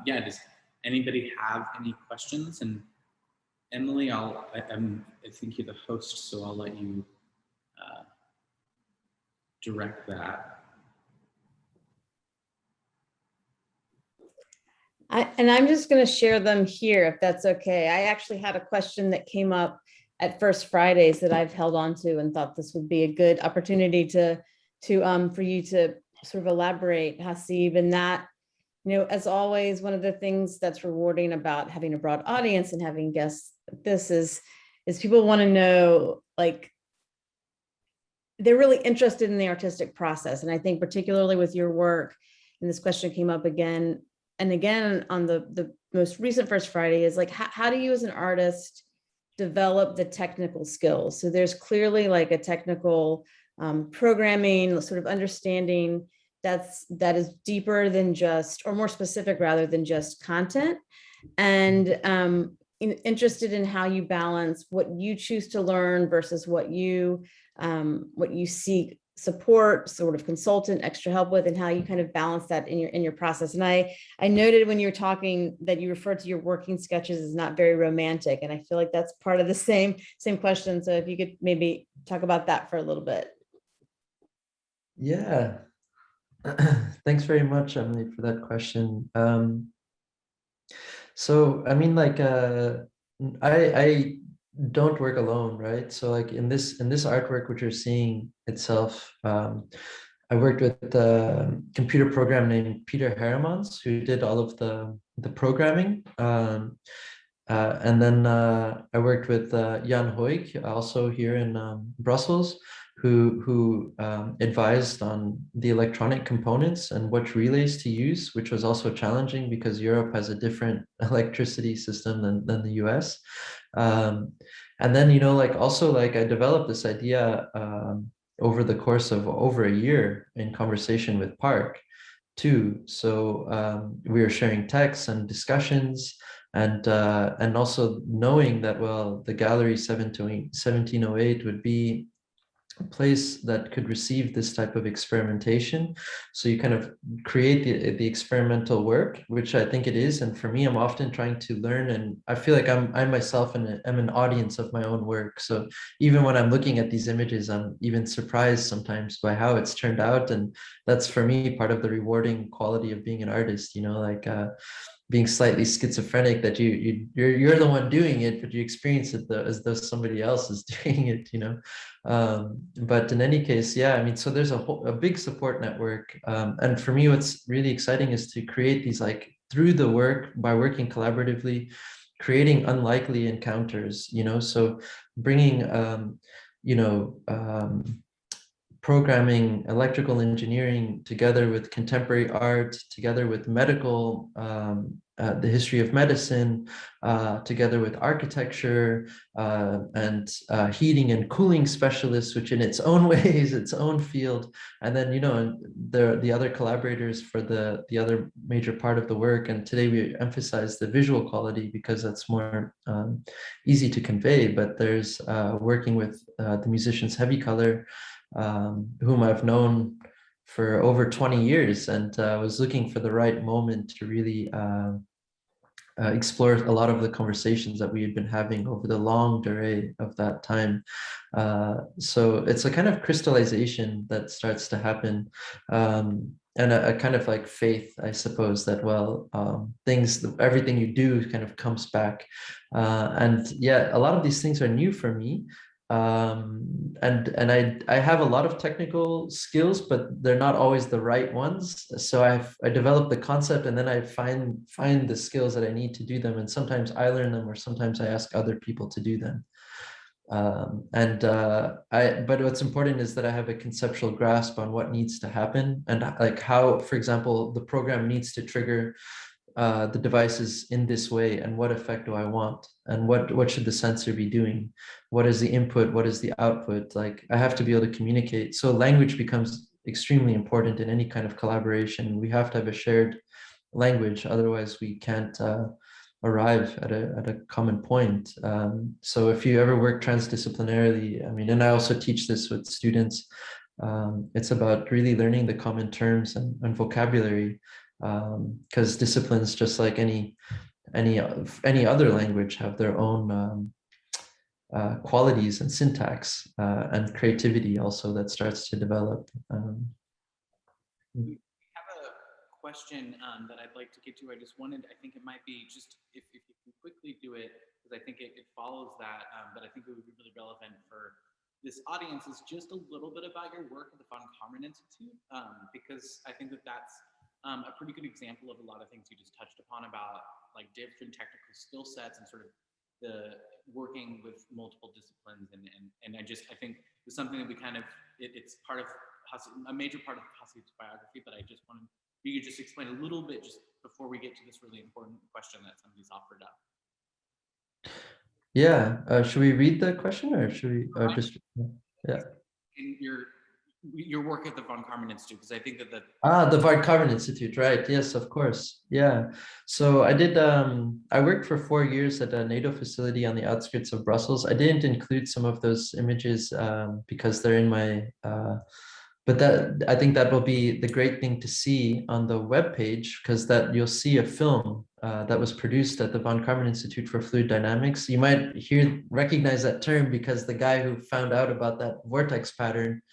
Yeah, does anybody have any questions? And Emily, I think you're the host, so I'll let you direct that. I'm just going to share them here, if that's okay. I actually had a question that came up at First Fridays that I've held on to and thought this would be a good opportunity to for you to sort of elaborate, Haseeb, and that, as always, one of the things that's rewarding about having a broad audience and having guests like this is people want to know, like, they're really interested in the artistic process. And I think particularly with your work, and this question came up again and again on the most recent First Friday, is like, how do you as an artist develop the technical skills? So there's clearly like a technical programming sort of understanding that is deeper than just, or more specific rather than just content. And interested in how you balance what you choose to learn versus what you seek support, sort of consultant, extra help with, and how you kind of balance that in your process. And I noted when you were talking that you referred to your working sketches as not very romantic, and I feel like that's part of the same question. So if you could maybe talk about that for a little bit. Yeah. Thanks very much, Emily, for that question. So I mean, like, I don't work alone, right? So like in this artwork which you're seeing itself, I worked with a computer program named Peter Heremans, who did all of the programming. And then I worked with Jan Hoik, also here in Brussels, who advised on the electronic components and what relays to use, which was also challenging because Europe has a different electricity system than the US. And then, like, also, like, I developed this idea over the course of over a year in conversation with Park too. So we were sharing texts and discussions, and also knowing that, well, the gallery 1708 would be a place that could receive this type of experimentation. So you kind of create the experimental work, which I think it is. And for me, I'm often trying to learn, and I feel like I myself am an audience of my own work. So even when I'm looking at these images, I'm even surprised sometimes by how it's turned out. And that's, for me, part of the rewarding quality of being an artist, like being slightly schizophrenic, that you're the one doing it, but you experience it as though somebody else is doing it, but in any case, yeah, I mean, so there's a big support network, and for me, what's really exciting is to create these, like, through the work, by working collaboratively, creating unlikely encounters, so bringing programming, electrical engineering, together with contemporary art, together with medical, the history of medicine, together with architecture, and heating and cooling specialists, which in its own way is its own field. And then, the other collaborators for the other major part of the work. And today we emphasize the visual quality because that's more easy to convey. But there's working with the musicians Heavy Color, whom I've known for over 20 years, and was looking for the right moment to really explore a lot of the conversations that we had been having over the long durée of that time. So it's a kind of crystallization that starts to happen, and a kind of like faith, I suppose, that, well, everything you do kind of comes back. And yeah, a lot of these things are new for me. And I have a lot of technical skills, but they're not always the right ones. So I develop the concept, and then I find the skills that I need to do them. And sometimes I learn them, or sometimes I ask other people to do them. But what's important is that I have a conceptual grasp on what needs to happen, and like how, for example, the program needs to trigger the devices in this way, and what effect do I want, and what should the sensor be doing, what is the input, what is the output. Like, I have to be able to communicate. So language becomes extremely important in any kind of collaboration. We have to have a shared language, otherwise we can't arrive at a common point. So if you ever work transdisciplinarily, I mean, and I also teach this with students, it's about really learning the common terms and vocabulary, because disciplines, just like any other language, have their own qualities and syntax and creativity also that starts to develop. We have a question that I'd like to get to. I just wanted, I think it might be just if you can quickly do it, because I think it follows that, but I think it would be really relevant for this audience, is just a little bit about your work at the Von Karman Institute, because I think that that's a pretty good example of a lot of things you just touched upon about like different technical skill sets and sort of the working with multiple disciplines. And I think it's something that we kind of, it's part of a major part of Haseeb's biography, but I just wanted you to just explain a little bit just before we get to this really important question that somebody's offered up. Yeah, should we read the question, or should we just, yeah. In your work at the Von Karman Institute, because I think that The Von Karman Institute, right? Yes, of course. Yeah. So I worked for 4 years at a NATO facility on the outskirts of Brussels. I didn't include some of those images because they're in my, but I think that will be the great thing to see on the webpage, because that you'll see a film that was produced at the Von Karman Institute for Fluid Dynamics. You might recognize that term because the guy who found out about that vortex pattern,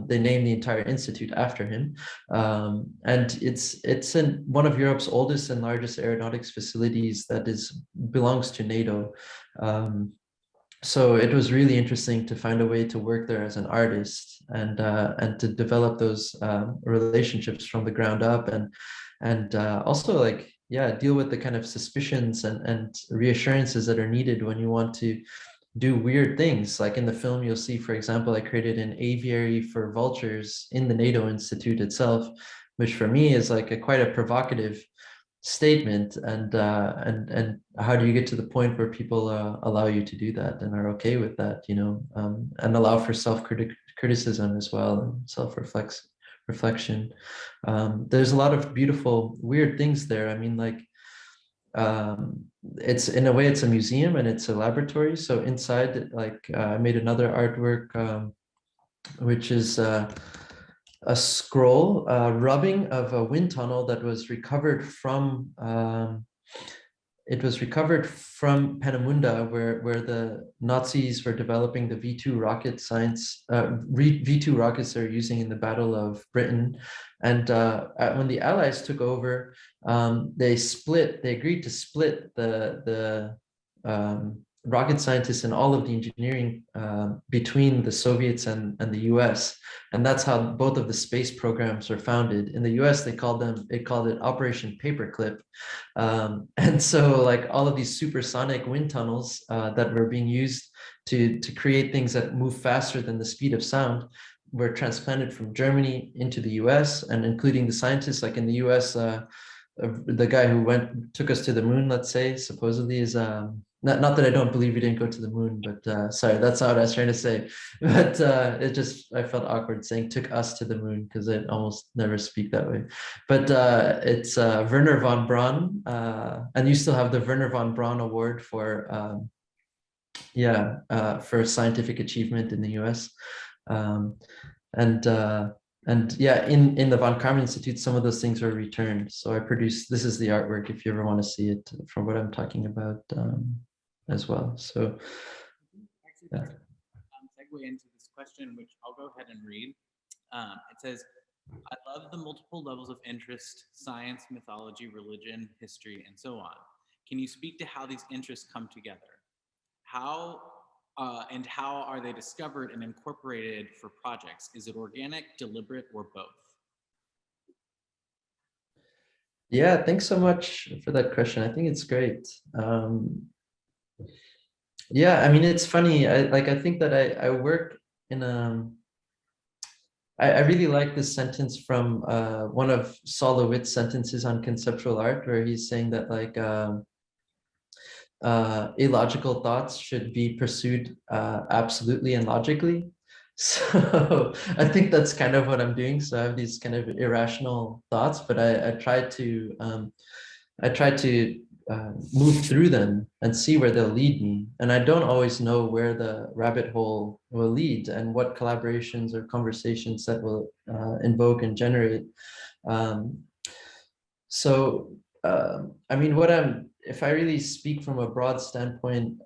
they named the entire institute after him. And it's in one of Europe's oldest and largest aeronautics facilities that belongs to NATO. So it was really interesting to find a way to work there as an artist and to develop those relationships from the ground up, and also, like, yeah, deal with the kind of suspicions and reassurances that are needed when you want to do weird things. Like in the film, you'll see, for example, I created an aviary for vultures in the NATO Institute itself, which for me is like quite a provocative statement. And how do you get to the point where people allow you to do that and are okay with that, and allow for self-criticism as well, and self-reflection. There's a lot of beautiful, weird things there. I mean, like, it's, in a way, it's a museum and it's a laboratory. So inside, like, I made another artwork, which is a scroll rubbing of a wind tunnel that was recovered from Peenemünde, where the Nazis were developing the V2 rocket science, V2 rockets they're using in the Battle of Britain. And when the Allies took over, they agreed to split the rocket scientists and all of the engineering between the Soviets and the US. And that's how both of the space programs were founded. In the US, they called it Operation Paperclip. And so, like, all of these supersonic wind tunnels that were being used to create things that move faster than the speed of sound were transplanted from Germany into the US, and including the scientists. Like in the US, the guy who took us to the moon, let's say, supposedly is not that I don't believe we didn't go to the moon, but sorry, that's not what I was trying to say. But I felt awkward saying took us to the moon, because I almost never speak that way. But it's Werner von Braun, and you still have the Werner von Braun Award for scientific achievement in the US. And yeah, in the Von Karman Institute, some of those things were returned. So this is the artwork if you ever want to see it, from what I'm talking about as well. So yeah. Segue into this question, which I'll go ahead and read. It says, I love the multiple levels of interest: science, mythology, religion, history, and so on. Can you speak to how these interests come together? How are they discovered and incorporated for projects? Is it organic, deliberate, or both? Yeah, thanks so much for that question. I think it's great. Yeah, I mean, it's funny. I think that I work in I really like this sentence from one of Saul Lewitt's sentences on conceptual art, where he's saying that, like, illogical thoughts should be pursued absolutely and logically. So I think that's kind of what I'm doing. So I have these kind of irrational thoughts, but I try to move through them and see where they'll lead me. And I don't always know where the rabbit hole will lead and what collaborations or conversations that will invoke and generate. So, I mean, if I really speak from a broad standpoint,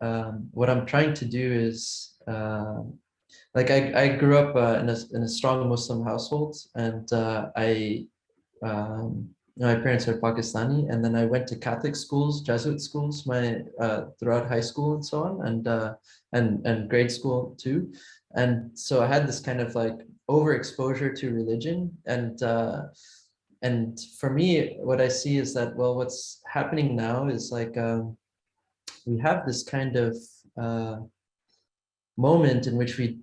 what I'm trying to do is, like I grew up in a strong Muslim household, and my parents are Pakistani, and then I went to Catholic schools, Jesuit schools, throughout high school and so on, and grade school too. And so I had this kind of like overexposure to religion, and for me, what I see is that, well, what's happening now is like we have this kind of uh, moment in which we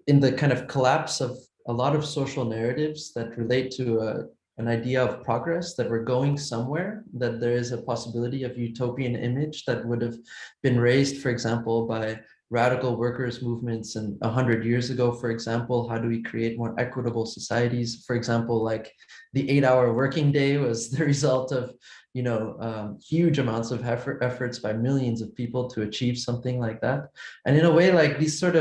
in the kind of collapse of a lot of social narratives that relate to an idea of progress, that we're going somewhere, that there is a possibility of utopian image that would have been raised, for example, by radical workers movements and 100 years ago. For example, how do we create more equitable societies? For example, like the 8-hour working day was the result of huge amounts of efforts by millions of people to achieve something like that. And in a way, like this sort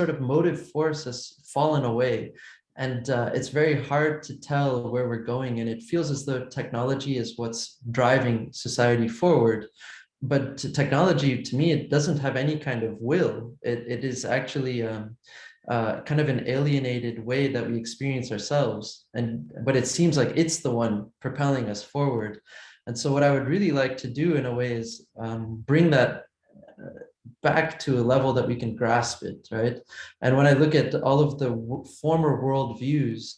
of motive force has fallen away, and it's very hard to tell where we're going, and it feels as though technology is what's driving society forward. But technology, to me, it doesn't have any kind of will. It is actually kind of an alienated way that we experience ourselves, but it seems like it's the one propelling us forward. And so what I would really like to do in a way is bring that back to a level that we can grasp it, right? And when I look at all of the former worldviews,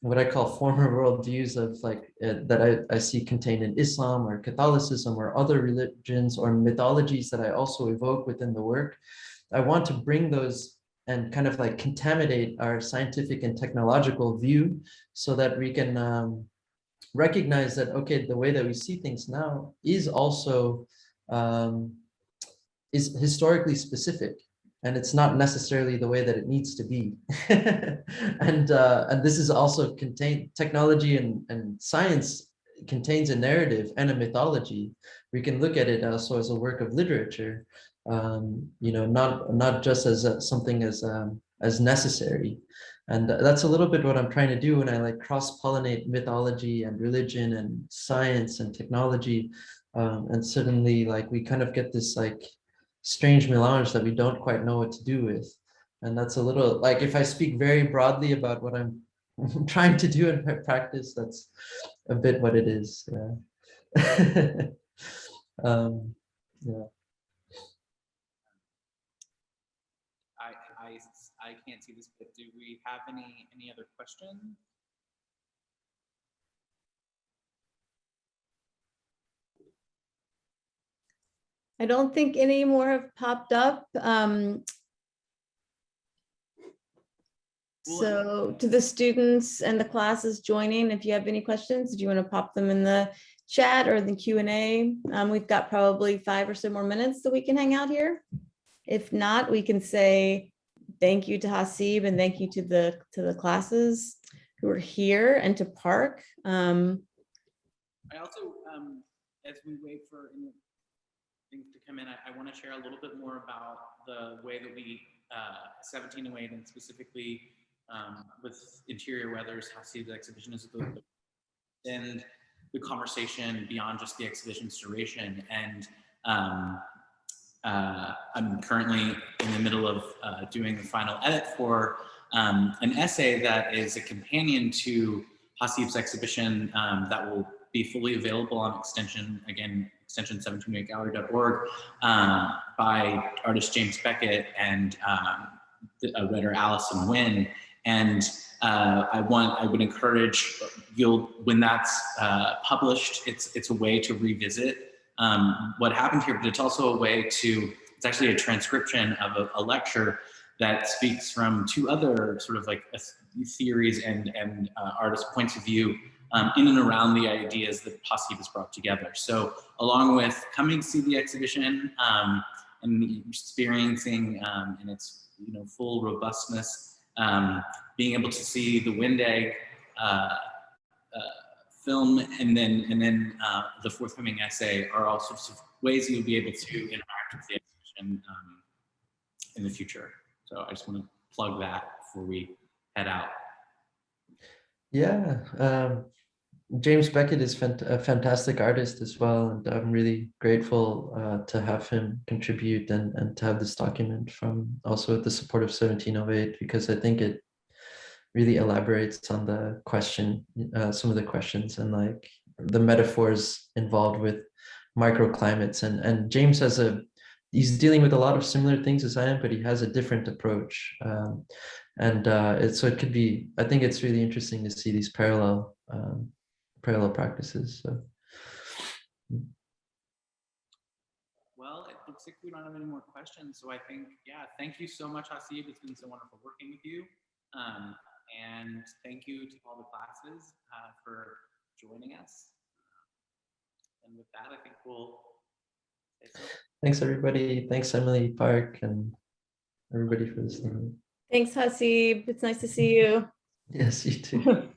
what I call former worldviews of like that I see contained in Islam or Catholicism or other religions or mythologies that I also evoke within the work, I want to bring those and kind of like contaminate our scientific and technological view so that we can recognize that, okay, the way that we see things now is also um, is historically specific, and it's not necessarily the way that it needs to be. And this is also contained, technology and science contains a narrative and a mythology. We can look at it also as a work of literature, not just as something as necessary. And that's a little bit what I'm trying to do when I like cross-pollinate mythology and religion and science and technology. And suddenly like we kind of get this like strange melange that we don't quite know what to do with. And that's a little like, if I speak very broadly about what I'm trying to do in practice, that's a bit what it is. Yeah. um, yeah. I, I, I can't see this, but do we have any other questions? I don't think any more have popped up. So to the students and the classes joining, if you have any questions, do you want to pop them in the chat or the Q&A? We've got probably 5 or so more minutes that we can hang out here. If not, we can say thank you to Haseeb and thank you to the classes who are here, and to Park. I also, as we wait for things to come in, I want to share a little bit more about the way that we 1708 and specifically with Interior Weathers, Haseeb's exhibition is and the conversation beyond just the exhibition's duration. And I'm currently in the middle of doing the final edit for an essay that is a companion to Haseeb's exhibition that will be fully available on extension, again, extension1708gallery.org, by artist James Beckett and writer Allison Wynn. And I would encourage when that's published, it's a way to revisit what happened here, but it's also a way it's actually a transcription of a lecture that speaks from 2 other sort of like theories and artist points of view in and around the ideas that Haseeb has brought together. So along with coming to see the exhibition and experiencing in its full robustness, being able to see the Wind Egg film and then the forthcoming essay are all sorts of ways you'll be able to interact with the exhibition in the future. So I just want to plug that before we head out. Yeah, James Beckett is a fantastic artist as well, and I'm really grateful to have him contribute and to have this document from also with the support of 1708, because I think it really elaborates on the question, some of the questions and like the metaphors involved with microclimates. And James has he's dealing with a lot of similar things as I am, but he has a different approach. So it could be, I think it's really interesting to see these parallel practices. So. Well, it looks like we don't have any more questions. So I think, yeah, thank you so much, Haseeb. It's been so wonderful working with you. And thank you to all the classes for joining us. And with that, I think we'll say so. Thanks, everybody. Thanks, Emily Park, and everybody for listening. Thanks, Haseeb. It's nice to see you. Yes, you too.